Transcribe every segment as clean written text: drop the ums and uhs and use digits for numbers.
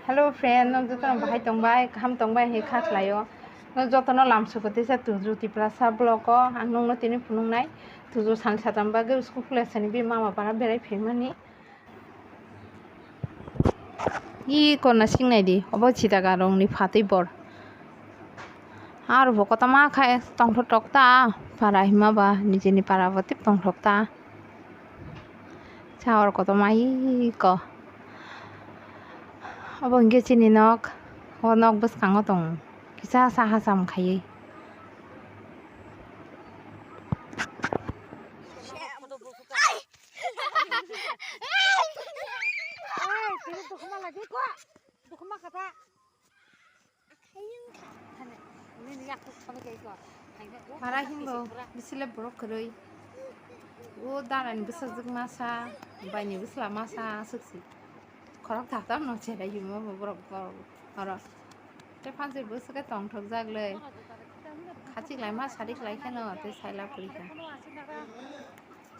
hello friend जतन भाई तंबाय खाम तंबाय हे खाख्लायो जतन लामसुखते से तुजु तिप्रासा ब्लॉक आं नंनो तिनि फुनुंनाय तुजु सान साताम बागे स्कुल कलेजनि बे मामा पारा बेराय फेमानि इ कोना सिंनाय दि अबो छिदागा रंनि फातै बर आरो बकता मा खाय तंथ टकता पारा हिमाबा निजेनि पाराबते तंथकता चावर कत माइ क अब इंगे चिनि नक हो नक बस कांगो तंग किसा साहा साम खायै para himbo bisile borok koroi o daran bisajak masa baini bisla masa suksi खरक थाकता न छेरा हिमो borok oro te phanse bosake tongthok jagle खाथिलाय मा सारिक लायखानो te साइला पुरिखा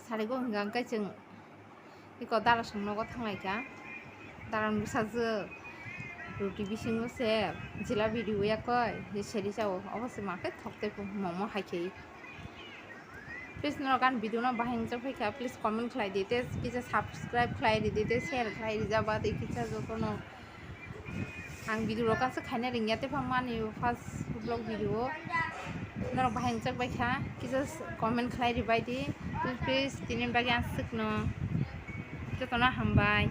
सारिगो हंगां kai जों iko dara songnogo थांलायखा daran bisajak ruti bisingo se jilabi riuyakoy ni seri jawo obose makai thokte momo haikei please no kan video no bahing ja phaika please comment khlai dite kisa subscribe khlai dite share khlai jaba de kisa jotono ang video ro kanse khaina ringyate phamani first vlog video no bahing ja baikha kisa comment khlai ribai di please tinin bagi asuk no jotona hambai